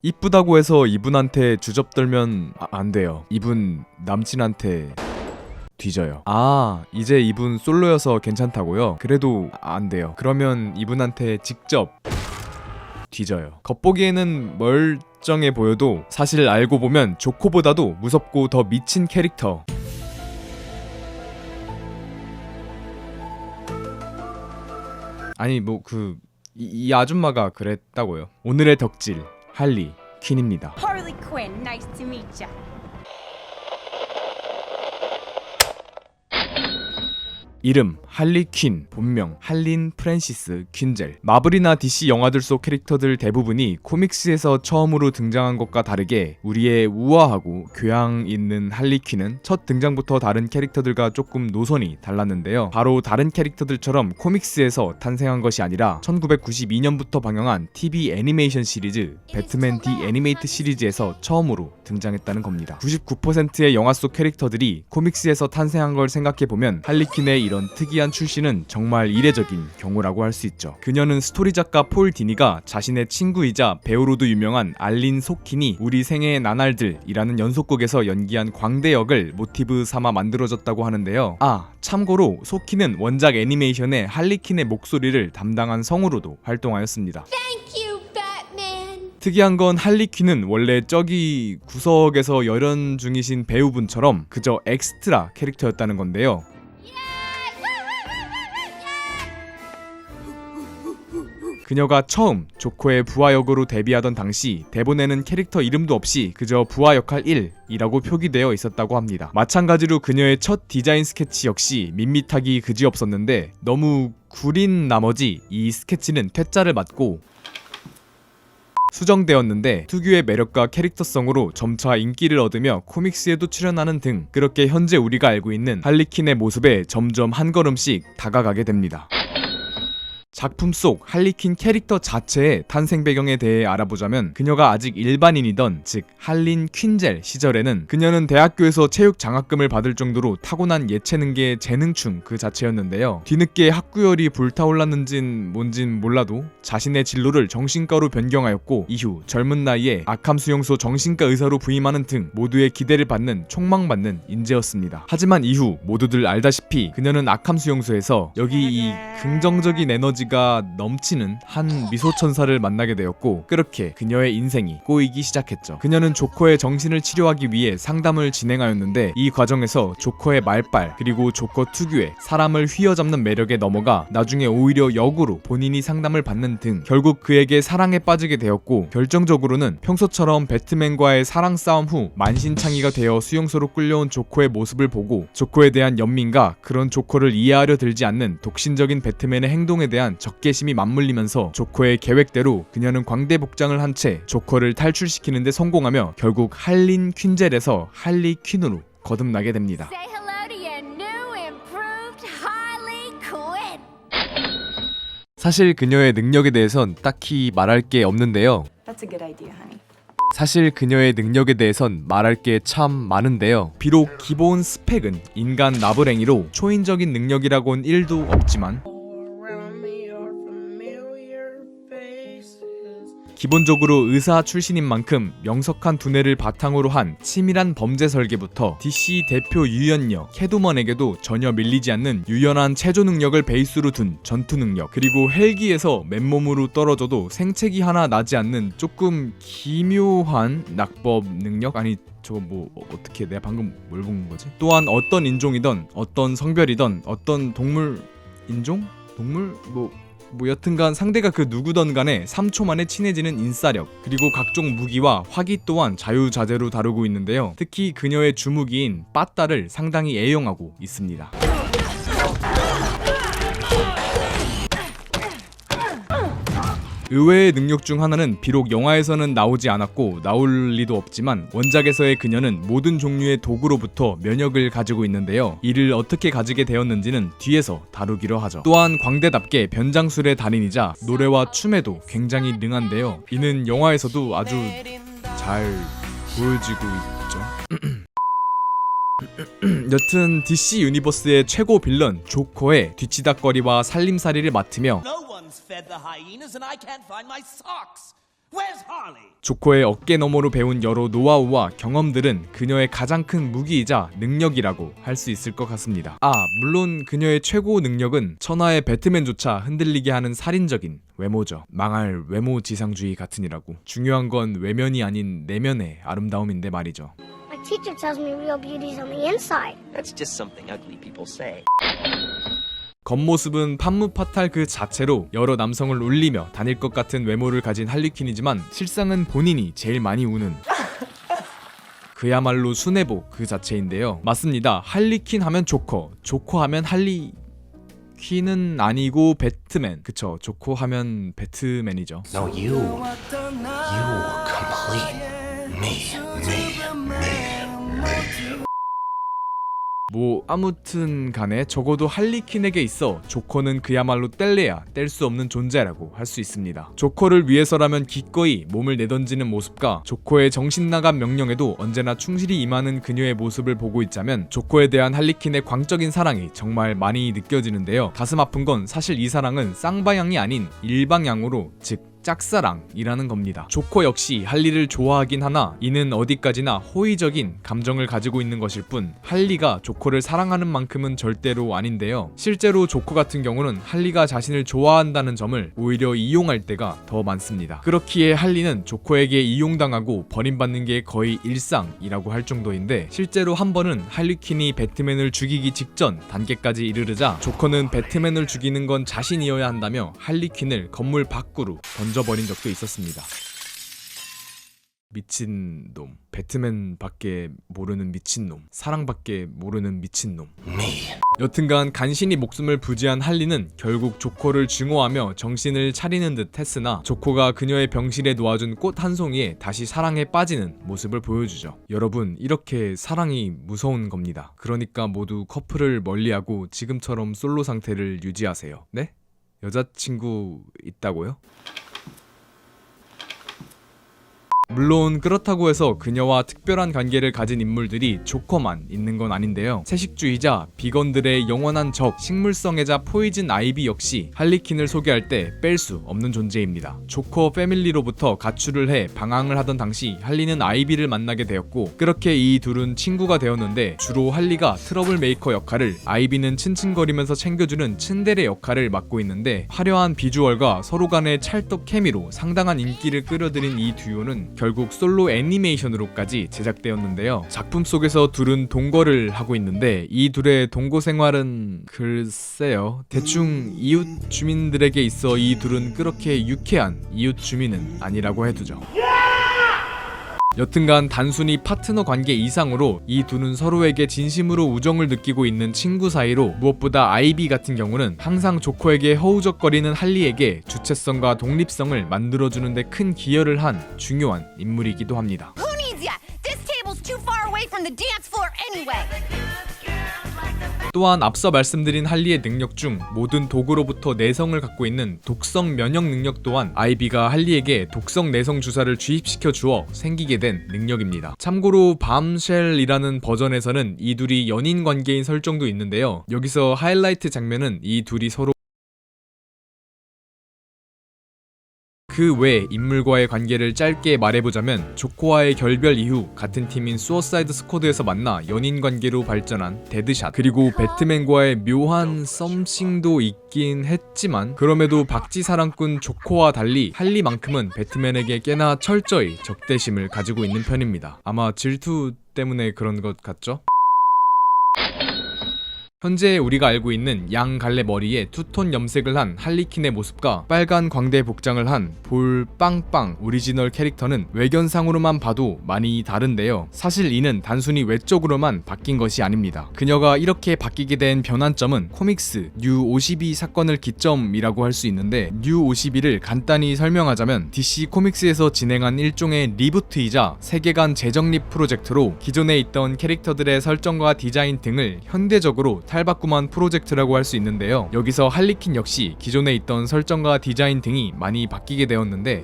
이쁘다고 해서 이분한테 주접떨면 안 돼요. 이분 남친한테 뒤져요. 아, 이제 이분 솔로여서 괜찮다고요? 그래도 안 돼요. 그러면 이분한테 직접 뒤져요. 겉보기에는 멀쩡해 보여도 사실 알고 보면 조코보다도 무섭고 더 미친 캐릭터. 아니 뭐 이 아줌마가 그랬다고요. 오늘의 덕질 할리 퀸입니다. Harley Quinn, nice to meet ya. 이름 할리 퀸, 본명 할린 프랜시스 퀸젤. 마블이나 DC 영화들 속 캐릭터들 대부분이 코믹스에서 처음으로 등장한 것과 다르게 우리의 우아하고 교양 있는 할리 퀸은 첫 등장부터 다른 캐릭터들과 조금 노선이 달랐는데요. 바로 다른 캐릭터들처럼 코믹스에서 탄생한 것이 아니라 1992년부터 방영한 TV 애니메이션 시리즈 배트맨 디 애니메이트 시리즈에서 처음으로 등장했다는 겁니다. 99%의 영화 속 캐릭터들이 코믹스에서 탄생한 걸 생각해보면 할리 퀸의 이런 특이한 출신은 정말 이례적인 경우라고 할 수 있죠. 그녀는 스토리 작가 폴 디니가 자신의 친구이자 배우로도 유명한 알린 소킨이 우리 생애의 나날들이라는 연속극에서 연기한 광대 역을 모티브 삼아 만들어졌다고 하는데요. 아, 참고로 소킨은 원작 애니메이션의 할리 퀸의 목소리를 담당한 성우로도 활동하였습니다. 특이한 건 할리 퀸은 원래 저기 구석에서 열연 중이신 배우분처럼 그저 엑스트라 캐릭터였다는 건데요. 그녀가 처음 조커의 부하 역으로 데뷔하던 당시 대본에는 캐릭터 이름도 없이 그저 부하 역할 1이라고 표기되어 있었다고 합니다. 마찬가지로 그녀의 첫 디자인 스케치 역시 밋밋하기 그지없었는데 너무 구린 나머지 이 스케치는 퇴짜를 맞고 수정되었는데 특유의 매력과 캐릭터성으로 점차 인기를 얻으며 코믹스에도 출연하는 등 그렇게 현재 우리가 알고 있는 할리 퀸의 모습에 점점 한 걸음씩 다가가게 됩니다. 작품 속 할리 퀸 캐릭터 자체의 탄생 배경에 대해 알아보자면 그녀가 아직 일반인이던 즉 할린 퀸젤 시절에는 그녀는 대학교에서 체육 장학금을 받을 정도로 타고난 예체능계 재능충 그 자체였는데요. 뒤늦게 학구열이 불타올랐는진 뭔진 몰라도 자신의 진로를 정신과로 변경하였고 이후 젊은 나이에 아캄 수용소 정신과 의사로 부임하는 등 모두의 기대를 받는 촉망받는 인재였습니다. 하지만 이후 모두들 알다시피 그녀는 아캄 수용소에서 여기 이 긍정적인 에너지가 넘치는 한 미소천사를 만나게 되었고 그렇게 그녀의 인생이 꼬이기 시작했죠. 그녀는 조커의 정신을 치료하기 위해 상담을 진행하였는데 이 과정에서 조커의 말빨 그리고 조커 특유의 사람을 휘어잡는 매력에 넘어가 나중에 오히려 역으로 본인이 상담을 받는 등 결국 그에게 사랑에 빠지게 되었고 결정적으로는 평소처럼 배트맨과의 사랑 싸움 후 만신창이가 되어 수용소로 끌려온 조커의 모습을 보고 조커에 대한 연민과 그런 조커를 이해하려 들지 않는 독신적인 배트맨의 행동에 대한 적개심이 맞물리면서 조커의 계획대로 그녀는 광대 복장을 한 채 조커를 탈출시키는데 성공하며 결국 할린 퀸젤에서 할리 퀸으로 거듭나게 됩니다. Say hello to your new improved Harley Quinn. 사실 그녀의 능력에 대해선 딱히 말할 게 없는데요. That's a good idea, honey. 사실 그녀의 능력에 대해선 말할 게 참 많은데요. 비록 기본 스펙은 인간 나부랭이로 초인적인 능력이라곤 1도 없지만 기본적으로 의사 출신인 만큼 명석한 두뇌를 바탕으로 한 치밀한 범죄 설계부터 DC 대표 유연녀 캐두먼에게도 전혀 밀리지 않는 유연한 체조 능력을 베이스로 둔 전투 능력 그리고 헬기에서 맨몸으로 떨어져도 생채기 하나 나지 않는 조금 기묘한 낙법 능력? 아니 저거 뭐 어떻게 내가 방금 뭘 본 거지? 또한 어떤 인종이든 어떤 성별이든 어떤 동물 인종? 동물? 뭐 여튼간 상대가 그 누구든 간에 3초 만에 친해지는 인싸력 그리고 각종 무기와 화기 또한 자유자재로 다루고 있는데요. 특히 그녀의 주무기인 빠따를 상당히 애용하고 있습니다. 의외의 능력 중 하나는 비록 영화에서는 나오지 않았고 나올 리도 없지만 원작에서의 그녀는 모든 종류의 도구로부터 면역을 가지고 있는데요. 이를 어떻게 가지게 되었는지는 뒤에서 다루기로 하죠. 또한 광대답게 변장술의 달인이자 노래와 춤에도 굉장히 능한데요. 이는 영화에서도 아주 잘 보여지고 있죠. 여튼 DC 유니버스의 최고 빌런 조커의 뒤치다꺼리와 살림살이를 맡으며 No one's fed the hyenas and I can't find my socks. 조커의 어깨 너머로 배운 여러 노하우와 경험들은 그녀의 가장 큰 무기이자 능력이라고 할 수 있을 것 같습니다. 물론 그녀의 최고 능력은 천하의 배트맨조차 흔들리게 하는 살인적인 외모죠. 망할 외모 지상주의 같으니라고. 중요한 건 외면이 아닌 내면의 아름다움인데 말이죠. My teacher tells me real beauty's on the inside. That's just something ugly people say. 겉모습은 판무파탈 그 자체로 여러 남성을 울리며 다닐 것 같은 외모를 가진 할리퀸이지만 실상은 본인이 제일 많이 우는 그야말로 순애보 그 자체인데요. 맞습니다. 할리퀸 하면 조커, 조커 하면 할리퀸은 아니고 배트맨. 그쵸, 조커 하면 배트맨이죠. No, you complete me. 뭐 아무튼 간에 적어도 할리퀸에게 있어 조커는 그야말로 뗄래야 뗄 수 없는 존재라고 할 수 있습니다. 조커를 위해서라면 기꺼이 몸을 내던지는 모습과 조커의 정신나간 명령에도 언제나 충실히 임하는 그녀의 모습을 보고 있자면 조커에 대한 할리퀸의 광적인 사랑이 정말 많이 느껴지는데요. 가슴 아픈 건 사실 이 사랑은 쌍방향이 아닌 일방향으로, 즉 짝사랑이라는 겁니다. 조커 역시 할리를 좋아하긴 하나 이는 어디까지나 호의적인 감정을 가지고 있는 것일 뿐 할리가 조커를 사랑하는 만큼은 절대로 아닌데요. 실제로 조커 같은 경우는 할리가 자신을 좋아한다는 점을 오히려 이용할 때가 더 많습니다. 그렇기에 할리는 조커에게 이용당하고 버림받는 게 거의 일상이라고 할 정도인데 실제로 한 번은 할리퀸이 배트맨을 죽이기 직전 단계까지 이르르자 조커는 배트맨을 죽이는 건 자신이어야 한다며 할리퀸을 건물 밖으로 던져버린 적도 있었습니다. 미친놈. 배트맨밖에 모르는 미친놈. 사랑밖에 모르는 미친놈. 여튼간 간신히 목숨을 부지한 할리는 결국 조커를 증오하며 정신을 차리는 듯 했으나 조커가 그녀의 병실에 놓아준 꽃 한 송이에 다시 사랑에 빠지는 모습을 보여주죠. 여러분, 이렇게 사랑이 무서운 겁니다. 그러니까 모두 커플을 멀리하고 지금처럼 솔로 상태를 유지하세요. 네? 여자친구 있다고요? 물론 그렇다고 해서 그녀와 특별한 관계를 가진 인물들이 조커만 있는 건 아닌데요. 채식주의자, 비건들의 영원한 적, 식물성애자 포이즌 아이비 역시 할리퀸을 소개할 때 뺄 수 없는 존재입니다. 조커 패밀리로부터 가출을 해 방황을 하던 당시 할리는 아이비를 만나게 되었고 그렇게 이 둘은 친구가 되었는데 주로 할리가 트러블 메이커 역할을, 아이비는 츤츤거리면서 챙겨주는 츤데레 역할을 맡고 있는데 화려한 비주얼과 서로 간의 찰떡 케미로 상당한 인기를 끌어들인 이 듀오는 결국 솔로 애니메이션으로까지 제작되었는데요. 작품 속에서 둘은 동거를 하고 있는데 이 둘의 동거 생활은 글쎄요. 대충 이웃 주민들에게 있어 이 둘은 그렇게 유쾌한 이웃 주민은 아니라고 해두죠. 여튼간 단순히 파트너 관계 이상으로 이 둘은 서로에게 진심으로 우정을 느끼고 있는 친구 사이로 무엇보다 아이비 같은 경우는 항상 조커에게 허우적거리는 할리에게 주체성과 독립성을 만들어주는 데 큰 기여를 한 중요한 인물이기도 합니다. Who needs ya? This table's too far away from the dance floor anyway. 또한 앞서 말씀드린 할리의 능력 중 모든 독으로부터 내성을 갖고 있는 독성 면역 능력 또한 아이비가 할리에게 독성 내성 주사를 주입시켜 주어 생기게 된 능력입니다. 참고로 밤쉘이라는 버전에서는 이 둘이 연인 관계인 설정도 있는데요. 여기서 하이라이트 장면은 이 둘이 서로 그 외 인물과의 관계를 짧게 말해보자면 조커와의 결별 이후 같은 팀인 수어사이드 스쿼드에서 만나 연인 관계로 발전한 데드샷, 그리고 배트맨과의 묘한 썸씽도 있긴 했지만 그럼에도 박쥐 사랑꾼 조커와 달리 할리만큼은 배트맨에게 꽤나 철저히 적대심을 가지고 있는 편입니다. 아마 질투 때문에 그런 것 같죠? 현재 우리가 알고 있는 양갈래 머리에 투톤 염색을 한 할리퀸의 모습과 빨간 광대 복장을 한 볼 빵빵 오리지널 캐릭터는 외견상으로만 봐도 많이 다른데요. 사실 이는 단순히 외적으로만 바뀐 것이 아닙니다. 그녀가 이렇게 바뀌게 된 변환점은 코믹스 뉴 52 사건을 기점이라고 할 수 있는데, 뉴 52를 간단히 설명하자면 DC 코믹스에서 진행한 일종의 리부트이자 세계관 재정립 프로젝트로 기존에 있던 캐릭터들의 설정과 디자인 등을 현대적으로 탈바꿈한 프로젝트라고 할 수 있는데요. 여기서 할리퀸 역시 기존에 있던 설정과 디자인 등이 많이 바뀌게 되었는데,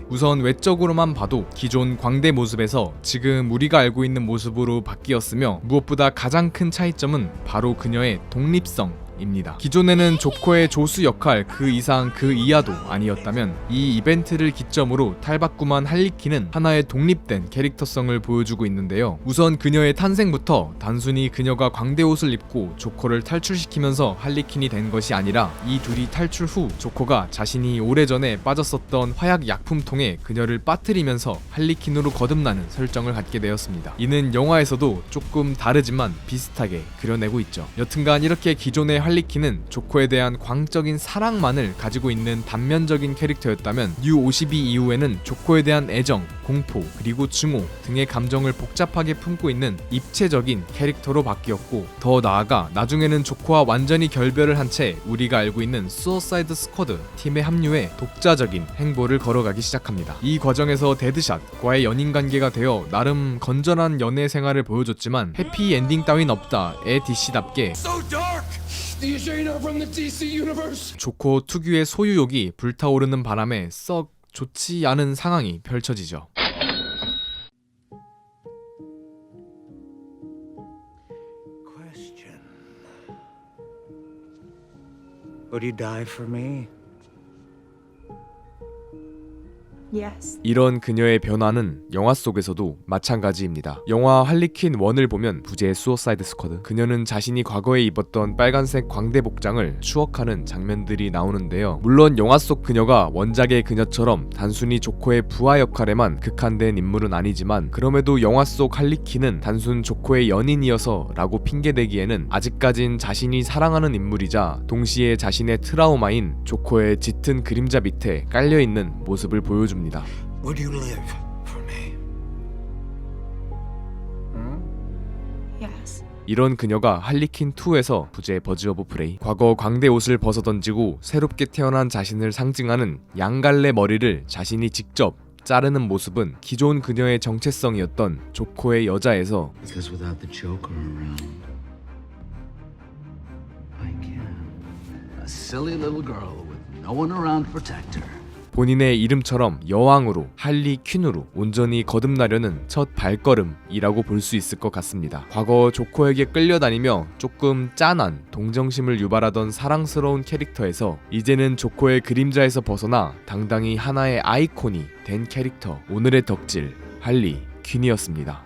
우선 외적으로만 봐도 기존 광대 모습에서 지금 우리가 알고 있는 모습으로 바뀌었으며 무엇보다 가장 큰 차이점은 바로 그녀의 독립성 입니다. 기존에는 조커의 조수 역할 그 이상 그 이하도 아니었다면 이 이벤트를 기점으로 탈바꿈한 할리퀸은 하나의 독립된 캐릭터성을 보여주고 있는데요. 우선 그녀의 탄생부터 단순히 그녀가 광대 옷을 입고 조커를 탈출시키면서 할리퀸이 된 것이 아니라 이 둘이 탈출 후 조커가 자신이 오래전에 빠졌었던 화약 약품통에 그녀를 빠뜨리면서 할리퀸으로 거듭나는 설정을 갖게 되었습니다. 이는 영화에서도 조금 다르지만 비슷하게 그려내고 있죠. 여튼간 이렇게 기존의 할리퀸은 조커에 대한 광적인 사랑만을 가지고 있는 단면적인 캐릭터였다면 뉴 52 이후에는 조커에 대한 애정, 공포, 그리고 증오 등의 감정을 복잡하게 품고 있는 입체적인 캐릭터로 바뀌었고, 더 나아가 나중에는 조커와 완전히 결별을 한 채 우리가 알고 있는 수어사이드 스쿼드 팀에 합류해 독자적인 행보를 걸어가기 시작합니다. 이 과정에서 데드샷과의 연인관계가 되어 나름 건전한 연애 생활을 보여줬지만 해피 엔딩 따윈 없다의 DC답게 조커 특유의 소유욕이 불타오르는 바람에 썩 좋지 않은 상황이 펼쳐지죠. Question. Would you die for me? Yes. 이런 그녀의 변화는 영화 속에서도 마찬가지입니다. 영화 할리퀸 1을 보면 부제의 수어사이드 스쿼드, 그녀는 자신이 과거에 입었던 빨간색 광대 복장을 추억하는 장면들이 나오는데요. 물론 영화 속 그녀가 원작의 그녀처럼 단순히 조커의 부하 역할에만 극한된 인물은 아니지만, 그럼에도 영화 속 할리퀸은 단순 조커의 연인이어서 라고 핑계대기에는 아직까진 자신이 사랑하는 인물이자 동시에 자신의 트라우마인 조커의 짙은 그림자 밑에 깔려있는 모습을 보여줍니다. Would you live for me? Yes. 이런 그녀가 할리퀸 2에서 부제 버즈 오브 프레이, 과거 광대 옷을 벗어던지고 새롭게 태어난 자신을 상징하는 양갈래 머리를 자신이 직접 자르는 모습은 기존 그녀의 정체성이었던 조커의 여자에서 Because without the Joker around, I can. A silly little girl with no one around to protect her. 본인의 이름처럼 여왕으로, 할리퀸으로 온전히 거듭나려는 첫 발걸음이라고 볼 수 있을 것 같습니다. 과거 조커에게 끌려다니며 조금 짠한 동정심을 유발하던 사랑스러운 캐릭터에서 이제는 조커의 그림자에서 벗어나 당당히 하나의 아이콘이 된 캐릭터, 오늘의 덕질 할리퀸이었습니다.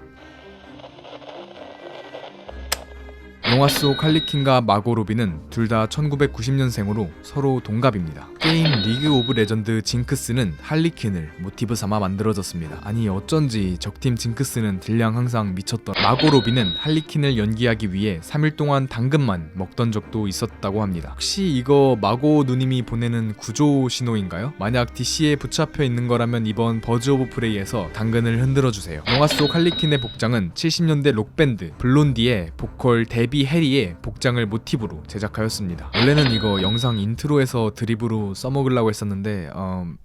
영화 속 할리퀸과 마고 로비는 둘 다 1990년생으로 서로 동갑입니다. 게임 리그 오브 레전드 징크스는 할리퀸을 모티브 삼아 만들어졌습니다. 아니 어쩐지 적팀 징크스는 딜량 항상 미쳤던 마고 로비는 할리퀸을 연기하기 위해 3일 동안 당근만 먹던 적도 있었다고 합니다. 혹시 이거 마고 누님이 보내는 구조 신호인가요? 만약 DC에 붙잡혀 있는 거라면 이번 버즈 오브 프레이에서 당근을 흔들어주세요. 영화 속 할리퀸의 복장은 70년대 록밴드 블론디의 보컬 데비 해리의 복장을 모티브로 제작하였습니다. 원래는 이거 영상 인트로에서 드립으로 써먹으려고 했었는데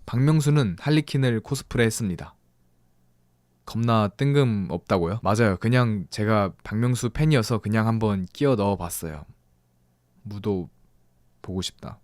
박명수는 할리퀸을 코스프레 했습니다. 겁나 뜬금없다고요? 맞아요. 그냥 제가 박명수 팬이어서 그냥 한번 끼워 넣어봤어요. 무도 보고 싶다.